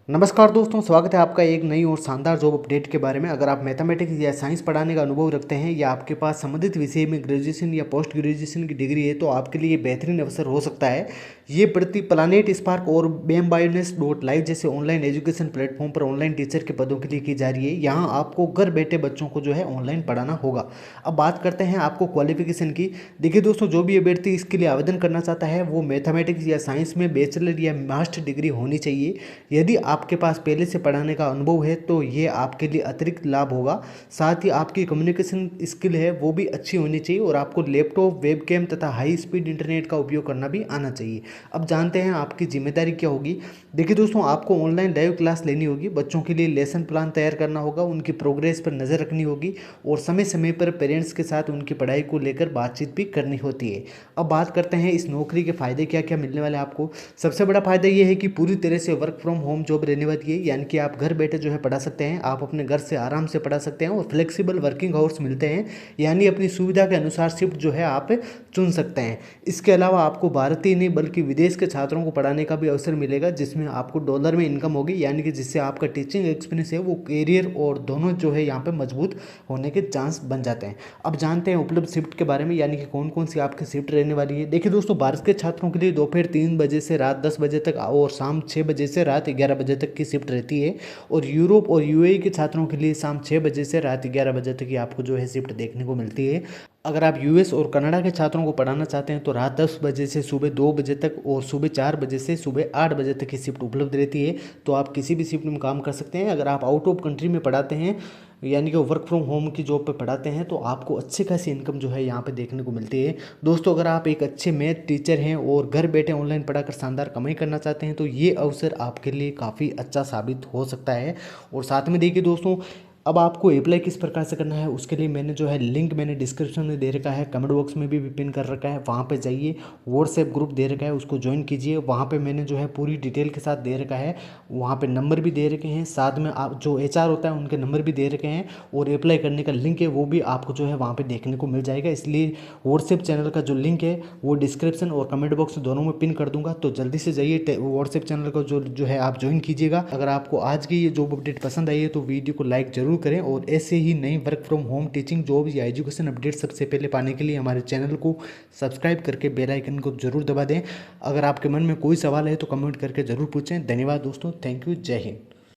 नमस्कार दोस्तों, स्वागत है आपका एक नई और शानदार जॉब अपडेट के बारे में। अगर आप मैथमेटिक्स या साइंस पढ़ाने का अनुभव रखते हैं या आपके पास संबंधित विषय में ग्रेजुएशन या पोस्ट ग्रेजुएशन की डिग्री है तो आपके लिए बेहतरीन अवसर हो सकता है। ये बढ़ती प्लानेट स्पार्क और BMBioNS.live जैसे ऑनलाइन एजुकेशन प्लेटफॉर्म पर ऑनलाइन टीचर के पदों के लिए की जा रही है। यहाँ आपको घर बैठे बच्चों को जो है ऑनलाइन पढ़ाना होगा। अब बात करते हैं आपको क्वालिफिकेशन की। देखिए दोस्तों, जो भी अभ्यर्थी इसके लिए आवेदन करना चाहता है वो मैथमेटिक्स या साइंस में बैचलर या मास्टर डिग्री होनी चाहिए। यदि आपके पास पहले से पढ़ाने का अनुभव है तो ये आपके लिए अतिरिक्त लाभ होगा। साथ ही आपकी कम्युनिकेशन स्किल है वो भी अच्छी होनी चाहिए और आपको लैपटॉप, वेबकैम तथा हाई स्पीड इंटरनेट का उपयोग करना भी आना चाहिए। अब जानते हैं आपकी जिम्मेदारी क्या होगी। देखिए दोस्तों, आपको ऑनलाइन लाइव क्लास लेनी होगी, बच्चों के लिए लेसन प्लान तैयार करना होगा, उनकी प्रोग्रेस पर नज़र रखनी होगी और समय समय पर पेरेंट्स के साथ उनकी पढ़ाई को लेकर बातचीत भी करनी होती है। अब बात करते हैं इस नौकरी के फ़ायदे क्या क्या मिलने वाले आपको। सबसे बड़ा फ़ायदा ये है कि पूरी तरह से वर्क फ्रॉम होम जॉब रहने वाली है, यानी कि आप घर बैठे जो है पढ़ा सकते हैं। आप अपने घर से आराम से पढ़ा सकते हैं और फ्लेक्सिबल वर्किंग आवर्स मिलते हैं, यानी अपनी सुविधा के अनुसार शिफ्ट जो है आप चुन सकते हैं। इसके अलावा आपको भारतीय नहीं बल्कि विदेश के छात्रों को पढ़ाने का भी अवसर मिलेगा, जिसमें आपको डॉलर में इनकम होगी, यानी कि जिससे आपका टीचिंग एक्सपीरियंस है वो करियर और दोनों जो है यहाँ पे मजबूत होने के चांस बन जाते हैं। अब जानते हैं उपलब्ध शिफ्ट के बारे में, यानी कि कौन कौन सी आपकी शिफ्ट रहने वाली है। देखिए दोस्तों, भारत के छात्रों के लिए दोपहर 3 बजे से रात 10 बजे तक और शाम 6 बजे से रात 11 बजे तक की शिफ्ट रहती है। और यूरोप और UAE के छात्रों के लिए शाम 6 बजे से रात 11 बजे तक की आपको जो है शिफ्ट देखने को मिलती है। अगर आप US और कनाडा के छात्रों को पढ़ाना चाहते हैं तो रात 10 बजे से सुबह 2 बजे तक और सुबह 4 बजे से सुबह 8 बजे तक की शिफ्ट उपलब्ध रहती है। तो आप किसी भी शिफ्ट में काम कर सकते हैं। अगर आप आउट ऑफ कंट्री में पढ़ाते हैं, यानी कि वर्क फ्रॉम होम की जॉब पे पढ़ाते हैं, तो आपको अच्छी खासी इनकम जो है यहाँ पे देखने को मिलती है। दोस्तों, अगर आप एक अच्छे मैथ टीचर हैं और घर बैठे ऑनलाइन पढ़ाकर शानदार कमाई करना चाहते हैं तो ये अवसर आपके लिए काफ़ी अच्छा साबित हो सकता है। और साथ में देखिए दोस्तों, अब आपको अप्लाई किस प्रकार से करना है उसके लिए मैंने जो है लिंक मैंने डिस्क्रिप्शन में दे रखा है, कमेंट बॉक्स में भी पिन कर रखा है, वहाँ पे जाइए। व्हाट्सएप ग्रुप दे रखा है, उसको ज्वाइन कीजिए। वहाँ पे मैंने जो है पूरी डिटेल के साथ दे रखा है, वहाँ पे नंबर भी दे रखे हैं, साथ में आप जो HR होता है उनके नंबर भी दे रखे हैं और अप्लाई करने का लिंक है वो भी आपको जो है वहाँ पर देखने को मिल जाएगा। इसलिए व्हाट्सएप चैनल का जो लिंक है वो डिस्क्रिप्शन और कमेंट बॉक्स दोनों में पिन कर दूंगा, तो जल्दी से जाइए व्हाट्सएप चैनल को जो है आप ज्वाइन कीजिएगा। अगर आपको आज की ये जॉब अपडेट पसंद आई है तो वीडियो को लाइक जरूर करें और ऐसे ही नई work from home teaching job या एजुकेशन अपडेट सबसे पहले पाने के लिए हमारे चैनल को सब्सक्राइब करके बेल आइकन को जरूर दबा दें। अगर आपके मन में कोई सवाल है तो कमेंट करके जरूर पूछें। धन्यवाद दोस्तों, थैंक यू, जय हिंद।